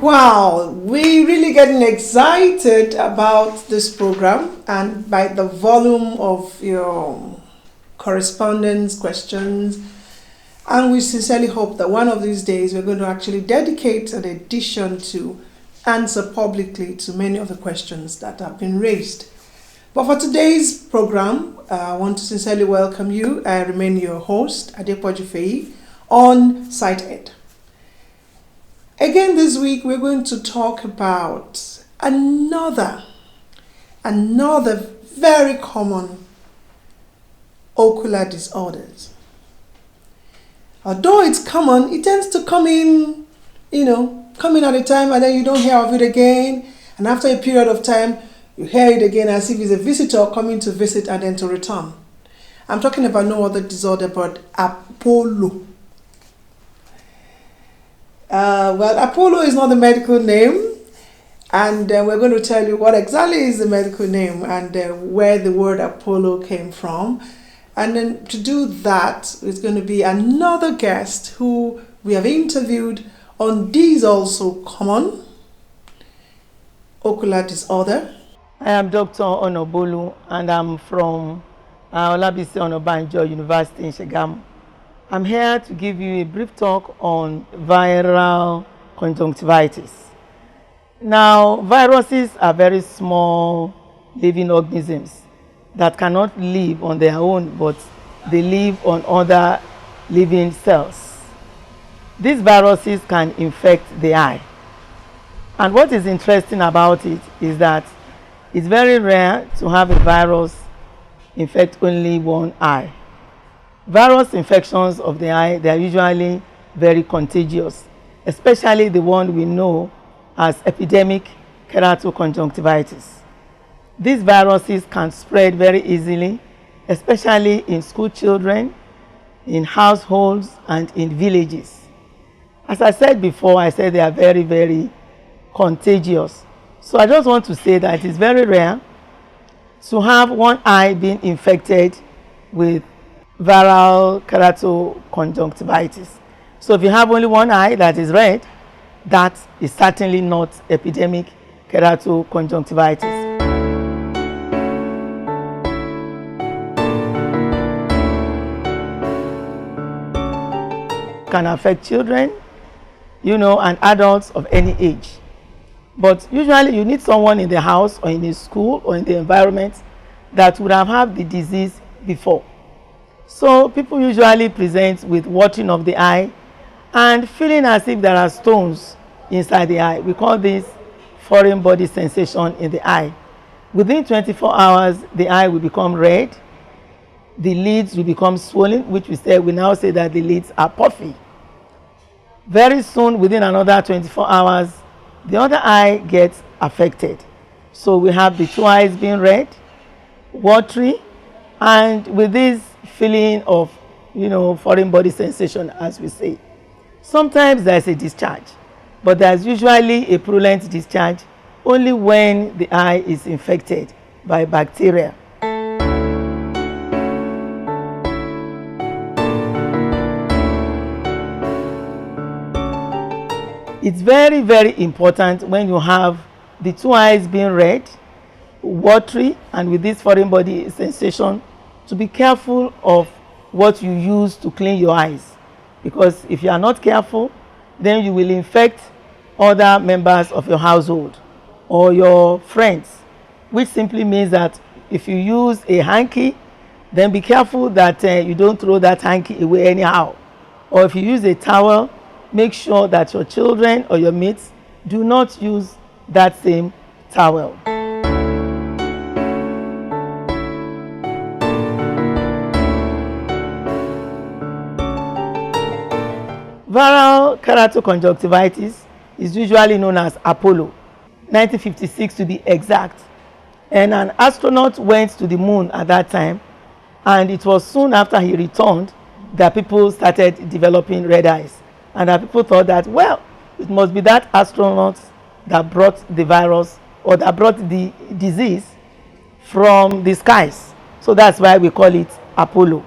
Wow, we really getting excited about this program, and by the volume of your correspondence, questions, and we sincerely hope that one of these days we're going to actually dedicate an edition to answer publicly to many of the questions that have been raised. But for today's program, I want to sincerely welcome you. I remain your host, Adepoju Feyi, on SightEd. Again this week, we're going to talk about another very common ocular disorders. Although it's common, it tends to come in at a time and then you don't hear of it again. And after a period of time, you hear it again as if it's a visitor coming to visit and then to return. I'm talking about no other disorder but Apollo. Apollo is not the medical name, and we're going to tell you what exactly is the medical name and where the word Apollo came from. And then to do that, it's going to be another guest who we have interviewed on these also common ocular disorder. I am Dr. Onobolu, and I'm from Olabisi Onabanjo University in Shagamu. I'm here to give you a brief talk on viral conjunctivitis. Now, viruses are very small living organisms that cannot live on their own, but they live on other living cells. These viruses can infect the eye. And what is interesting about it is that it's very rare to have a virus infect only one eye. Virus infections of the eye, they are usually very contagious, especially the one we know as epidemic keratoconjunctivitis. These viruses can spread very easily, especially in school children, in households, and in villages. As I said before, I said they are very, very contagious. So I just want to say that it is very rare to have one eye being infected with viral keratoconjunctivitis. So if you have only one eye that is red, that is certainly not epidemic keratoconjunctivitis. Can affect children, and adults of any age. But usually you need someone in the house or in a school or in the environment that would have had the disease before. So people usually present with watering of the eye and feeling as if there are stones inside the eye. We call this foreign body sensation in the eye. Within 24 hours, the eye will become red. The lids will become swollen, which we now say that the lids are puffy. Very soon, within another 24 hours, the other eye gets affected. So we have the two eyes being red, watery, and with this feeling of, foreign body sensation, as we say. Sometimes there's a discharge, but there's usually a purulent discharge only when the eye is infected by bacteria. It's very, very important when you have the two eyes being red, watery, and with this foreign body sensation, to be careful of what you use to clean your eyes. Because if you are not careful, then you will infect other members of your household or your friends, which simply means that if you use a hanky, then be careful that you don't throw that hanky away anyhow. Or if you use a towel, make sure that your children or your mates do not use that same towel. Viral keratoconjunctivitis is usually known as Apollo, 1956 to be exact. And an astronaut went to the moon at that time, and it was soon after he returned that people started developing red eyes. And that people thought that, well, it must be that astronaut that brought the virus or that brought the disease from the skies. So that's why we call it Apollo.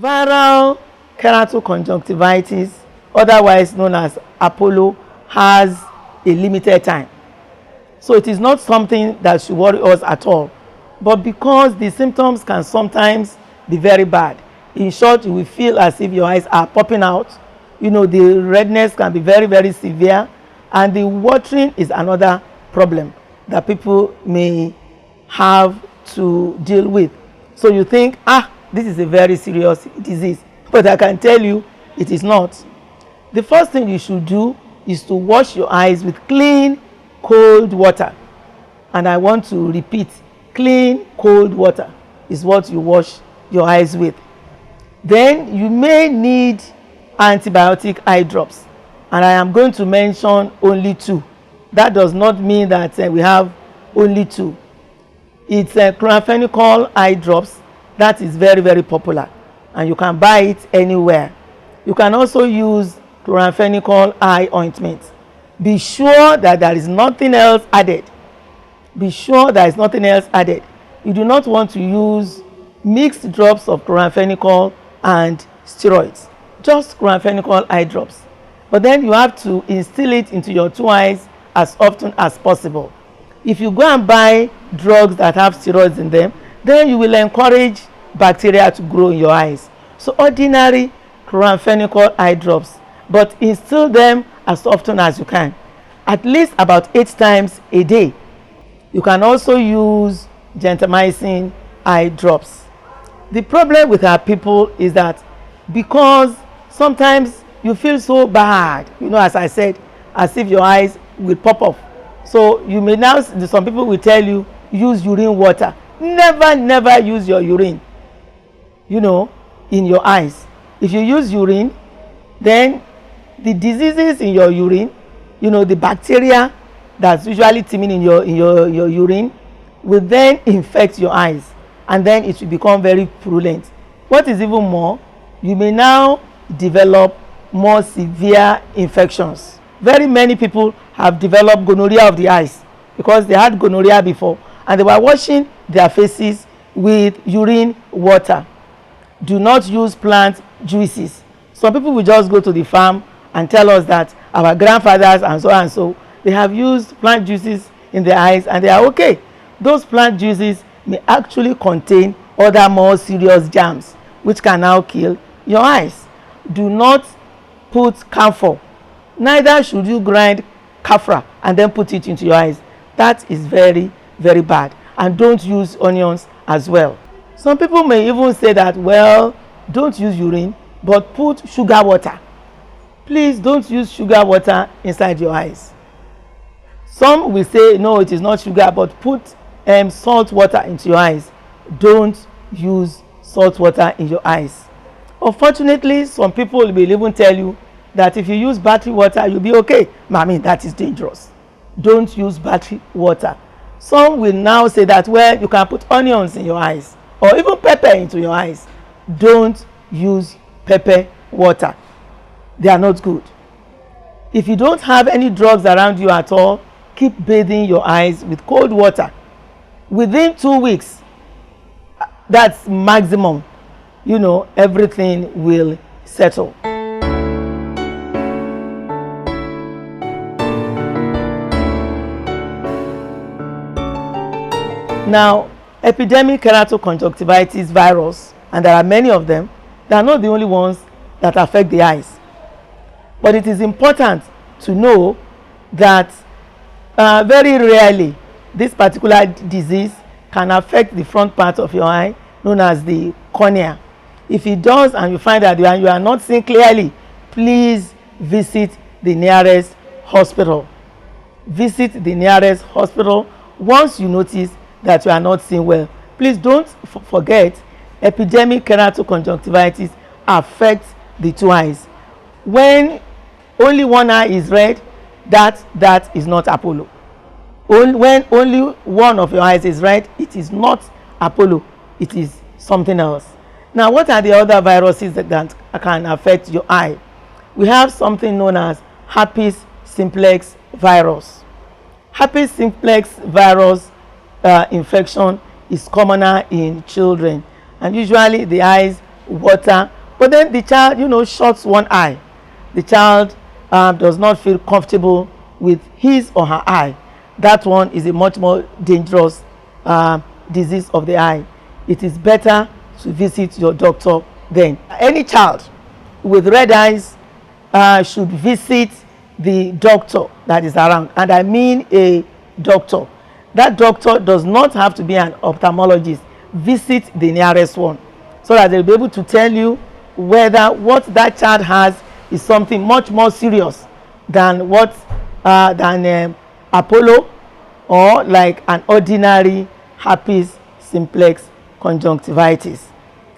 Viral keratoconjunctivitis, otherwise known as Apollo, has a limited time. So it is not something that should worry us at all. But because the symptoms can sometimes be very bad, in short, you will feel as if your eyes are popping out. You know, the redness can be very, very severe, and the watering is another problem that people may have to deal with. So you think, this is a very serious disease, but I can tell you it is not. The first thing you should do is to wash your eyes with clean, cold water. And I want to repeat, clean, cold water is what you wash your eyes with. Then you may need antibiotic eye drops, and I am going to mention only 2. That does not mean that we have only 2. It's chloramphenicol eye drops that is very, very popular, and you can buy it anywhere. You can also use chloramphenicol eye ointment. Be sure that there is nothing else added. Be sure there is nothing else added. You do not want to use mixed drops of chloramphenicol and steroids, just chloramphenicol eye drops. But then you have to instill it into your 2 eyes as often as possible. If you go and buy drugs that have steroids in them, then you will encourage bacteria to grow in your eyes. So ordinary chloramphenicol eye drops, but instill them as often as you can, at least about 8 times a day. You can also use gentamicin eye drops. The problem with our people is that because sometimes you feel so bad, you know, as I said, as if your eyes will pop off. So you may now, some people will tell you, use urine water. Never use your urine, you know, in your eyes. If you use urine, then the diseases in your urine, you know, the bacteria that's usually teeming in your urine will then infect your eyes, and then it will become very purulent. What is even more, you may now develop more severe infections. Very many people have developed gonorrhea of the eyes because they had gonorrhea before and they were washing their faces with urine water. Do not use plant juices. Some people will just go to the farm and tell us that our grandfathers and so they have used plant juices in their eyes and they are okay. Those plant juices may actually contain other more serious germs which can now kill your eyes. Do not put camphor. Neither should you grind kaffir and then put it into your eyes. That is very, very bad. And don't use onions as well. Some people may even say that, well, don't use urine, but put sugar water. Please don't use sugar water inside your eyes. Some will say, no, it is not sugar, but put salt water into your eyes. Don't use salt water in your eyes. Unfortunately, some people will even tell you that if you use battery water, you'll be okay. Mommy, that is dangerous. Don't use battery water. Some will now say that, well, you can put onions in your eyes or even pepper into your eyes. Don't use pepper water. They are not good. If you don't have any drugs around you at all, keep bathing your eyes with cold water. Within 2 weeks, that's maximum, you know, everything will settle. Now, epidemic keratoconjunctivitis virus, and there are many of them, they are not the only ones that affect the eyes. But it is important to know that very rarely this particular disease can affect the front part of your eye, known as the cornea. If it does and you find that you are not seeing clearly, please visit the nearest hospital. Visit the nearest hospital once you notice that you are not seeing well. Please don't forget, epidemic keratoconjunctivitis affects the 2 eyes. When only one eye is red, that is not Apollo. When only one of your eyes is red, it is not Apollo, it is something else. Now, what are the other viruses that can affect your eye? We have something known as herpes simplex virus. Herpes simplex virus infection is commoner in children, and usually the eyes water But then the child, shuts one eye. The child does not feel comfortable with his or her eye. That one is a much more dangerous disease of the eye. It is better to visit your doctor then. Any child with red eyes should visit the doctor that is around, and I mean a doctor. That doctor does not have to be an ophthalmologist. Visit the nearest one so that they'll be able to tell you whether what that child has is something much more serious than Apollo, or like an ordinary herpes simplex conjunctivitis.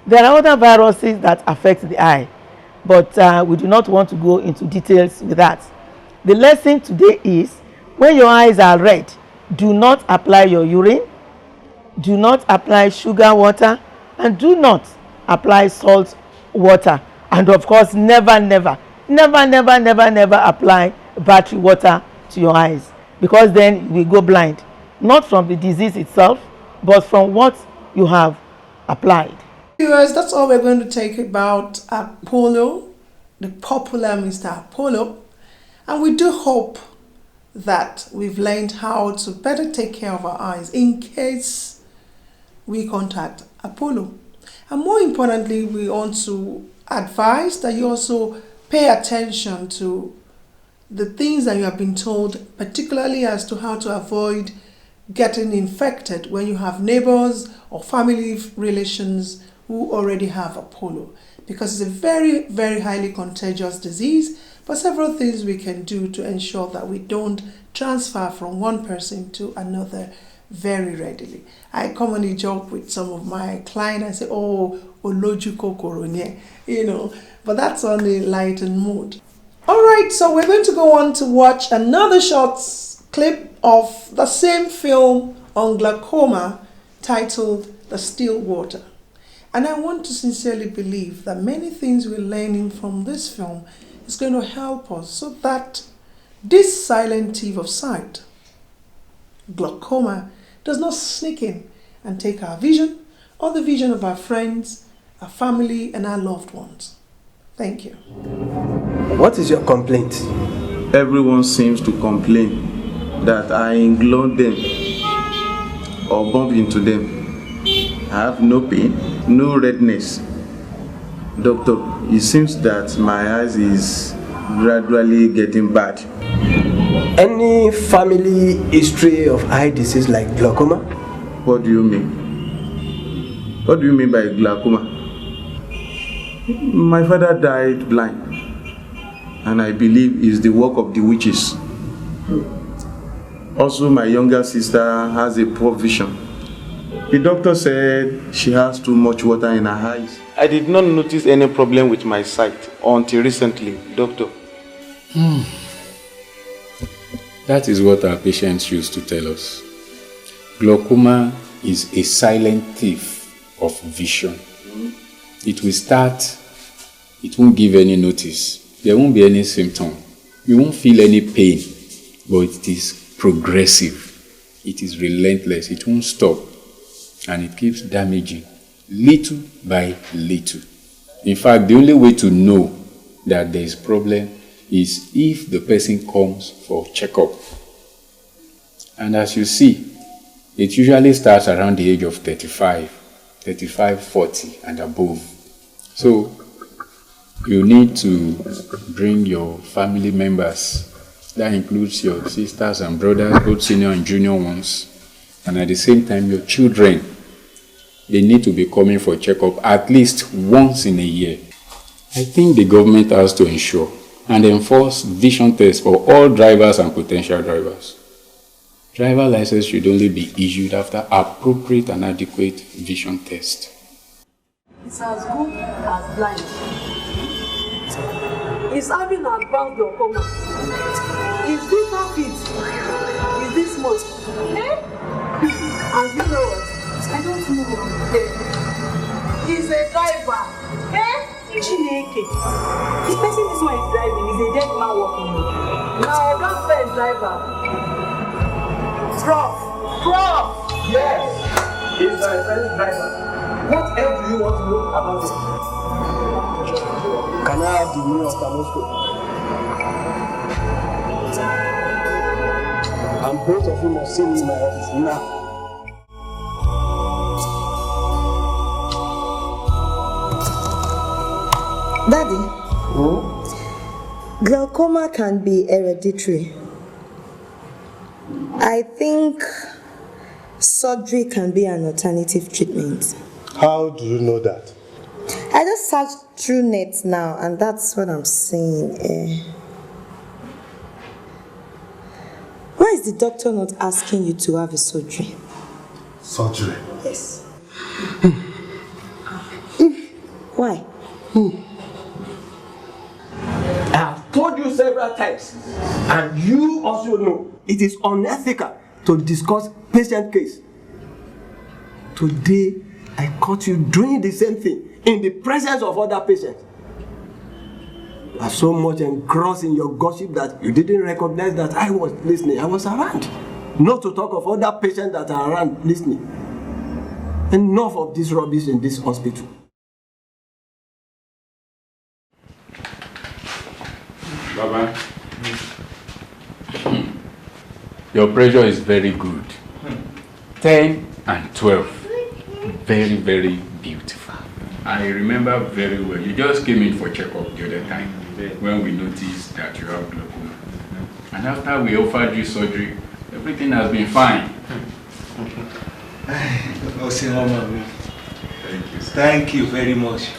There are other viruses that affect the eye, but we do not want to go into details with that. The lesson today is, when your eyes are red, do not apply your urine, do not apply sugar water, and do not apply salt water. And of course, never apply battery water to your eyes, because then we go blind, not from the disease itself, but from what you have applied. Viewers, that's all we're going to take about Apollo, the popular Mr. Apollo, and we do hope that we've learned how to better take care of our eyes in case we contact Apollo. And more importantly, we want to advise that you also pay attention to the things that you have been told, particularly as to how to avoid getting infected when you have neighbors or family relations who already have Apollo, because it's a very, very highly contagious disease, but several things we can do to ensure that we don't transfer from one person to another very readily. I commonly joke with some of my clients. I say, oh, olojuko Cornea, but that's on the enlightened mode. All right, so we're going to go on to watch another short clip of the same film on glaucoma titled The Still Water. And I want to sincerely believe that many things we're learning from this film is going to help us so that this silent thief of sight, glaucoma, does not sneak in and take our vision or the vision of our friends, our family, and our loved ones. Thank you. What is your complaint? Everyone seems to complain that I engulf them or bump into them. I have no pain, no redness. Doctor, it seems that my eyes is gradually getting bad. Any family history of eye disease like glaucoma? What do you mean? What do you mean by glaucoma? My father died blind, and I believe it's the work of the witches. Also, my younger sister has a poor vision. The doctor said she has too much water in her eyes. I did not notice any problem with my sight until recently, doctor. That is what our patients used to tell us. Glaucoma is a silent thief of vision. It will start, it won't give any notice. There won't be any symptom. You won't feel any pain, but it is progressive. It is relentless. It won't stop. And it keeps damaging little by little. In fact, the only way to know that there is problem is if the person comes for checkup. And as you see, it usually starts around the age of 35, 40 and above. So you need to bring your family members. That includes your sisters and brothers, both senior and junior ones. And at the same time, your children, they need to be coming for checkup at least once in a year. I think the government has to ensure and enforce vision tests for all drivers and potential drivers. Driver license should only be issued after appropriate and adequate vision test. It's as good as blind. It's having advanced glaucoma. It's visa fit. Is this much? And you know what? I don't know. He's a driver. Chineke. This person is one is driving. He's a dead man walking. Now, that friend driver. Prof. Yes. He's my friend's driver. What else do you want to know about him? Can I have the new ophthalmoscope? And both of you must see me in my office now. Daddy, glaucoma can be hereditary. I think surgery can be an alternative treatment. How do you know that? I just searched through net now, and that's what I'm saying. Why is the doctor not asking you to have a surgery? Surgery? Yes. Why? I have told you several times, and you also know, it is unethical to discuss patient case. Today, I caught you doing the same thing in the presence of other patients. You are so much engrossed in your gossip that you didn't recognize that I was listening. I was around. Not to talk of other patients that are around listening. Enough of this rubbish in this hospital. Baba, your pressure is very good. 10 and 12. Very, very beautiful. I remember very well. You just came in for checkup the other time when we noticed that you have glaucoma. And after we offered you surgery, everything has been fine. Thank you. Thank you very much.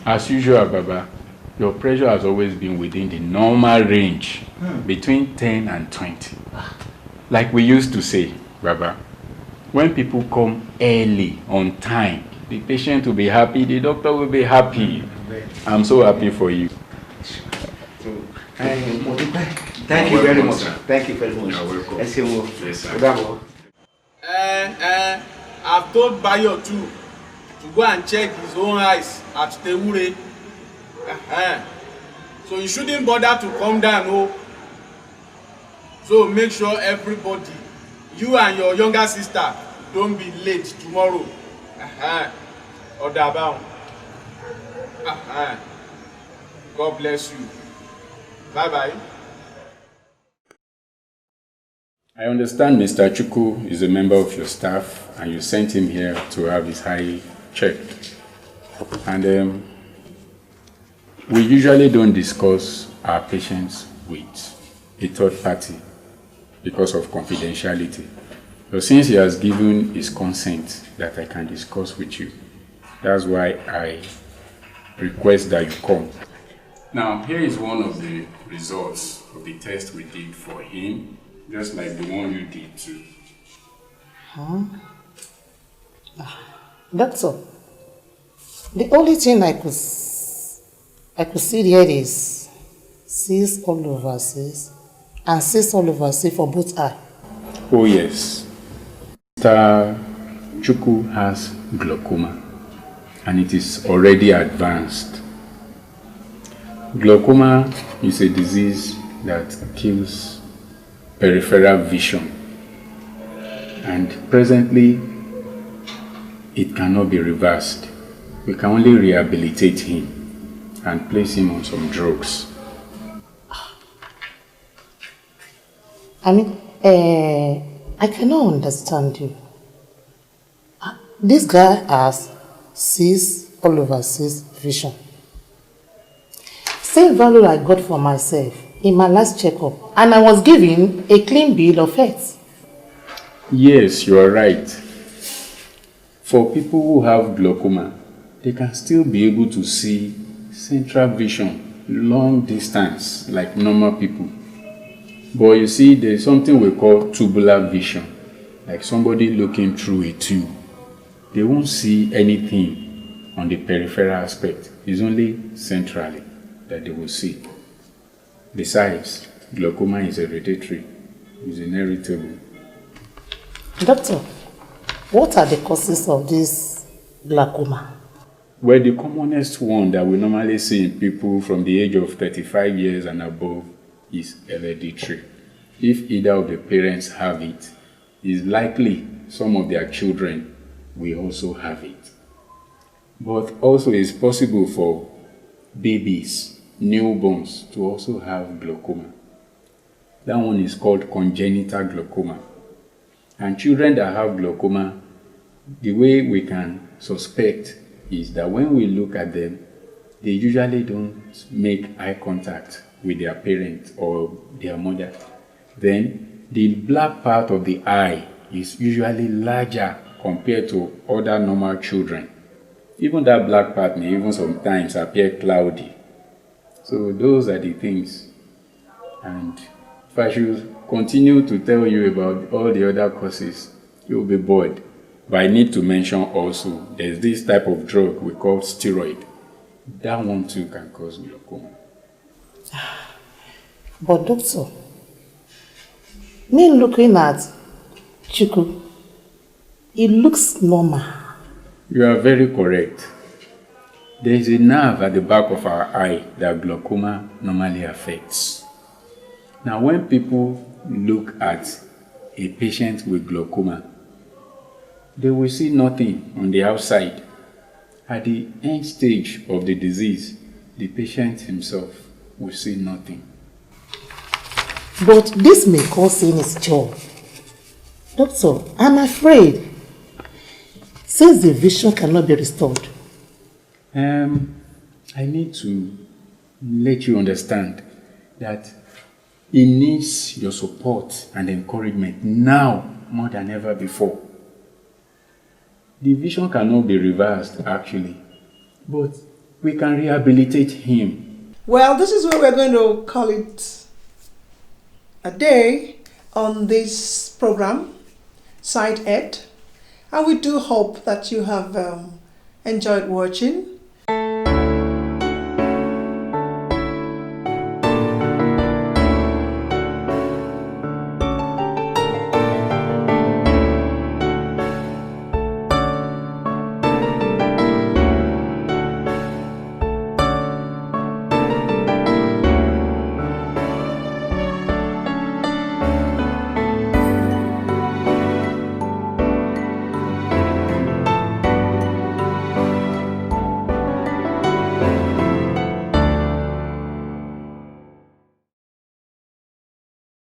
As usual, Baba, your pressure has always been within the normal range, between 10 and 20. Like we used to say, Baba, when people come early, on time, the patient will be happy, the doctor will be happy. I'm so happy for you. Thank you very much. Thank you very much. You're welcome. Yes, sir. I've told Bayo too to go and check his own eyes at Teure. So you shouldn't bother to come down, oh. So make sure everybody, you and your younger sister, don't be late tomorrow. Odabound. God bless you. Bye-bye. I understand Mr. Chuku is a member of your staff and you sent him here to have his eye checked. And we usually don't discuss our patients with a third party because of confidentiality. So since he has given his consent that I can discuss with you, that's why I request that you come. Now, here is one of the results of the test we did for him, just like the one you did too. Doctor, the only thing I could see there is 6 all over 6 and 6 all over 6 for both eye. Oh yes, Mr. Chuku has glaucoma and it is already advanced. Glaucoma is a disease that kills peripheral vision, and presently it cannot be reversed. We can only rehabilitate him and place him on some drugs. I cannot understand you. This guy has 6 all over 6 vision. Same value I got for myself in my last checkup, and I was given a clean bill of health. Yes, you are right. For people who have glaucoma, they can still be able to see central vision, long distance, like normal people. But you see, there's something we call tubular vision, like somebody looking through a tube. They won't see anything on the peripheral aspect. It's only centrally that they will see. Besides, glaucoma is hereditary, it's inheritable. Doctor, what are the causes of this glaucoma? Well, the commonest one that we normally see in people from the age of 35 years and above is hereditary. If either of the parents have it, it's likely some of their children will also have it. But also it's possible for babies, newborns, to also have glaucoma. That one is called congenital glaucoma. And children that have glaucoma, the way we can suspect is that when we look at them, they usually don't make eye contact with their parent or their mother. Then the black part of the eye is usually larger compared to other normal children. Even that black part may even sometimes appear cloudy. So those are the things. And if I should continue to tell you about all the other causes, you'll be bored. But I need to mention also, there's this type of drug we call steroid. That one too can cause glaucoma. But doctor, me looking at Chiku, it looks normal. You are very correct. There is a nerve at the back of our eye that glaucoma normally affects. Now, when people look at a patient with glaucoma, they will see nothing on the outside. At the end stage of the disease, the patient himself will see nothing. But this may cause him his job. Doctor, I'm afraid, since the vision cannot be restored. I need to let you understand that he needs your support and encouragement now more than ever before. The vision cannot be reversed, actually, but we can rehabilitate him. Well, this is where we're going to call it a day on this program, Sight Ed. And we do hope that you have enjoyed watching.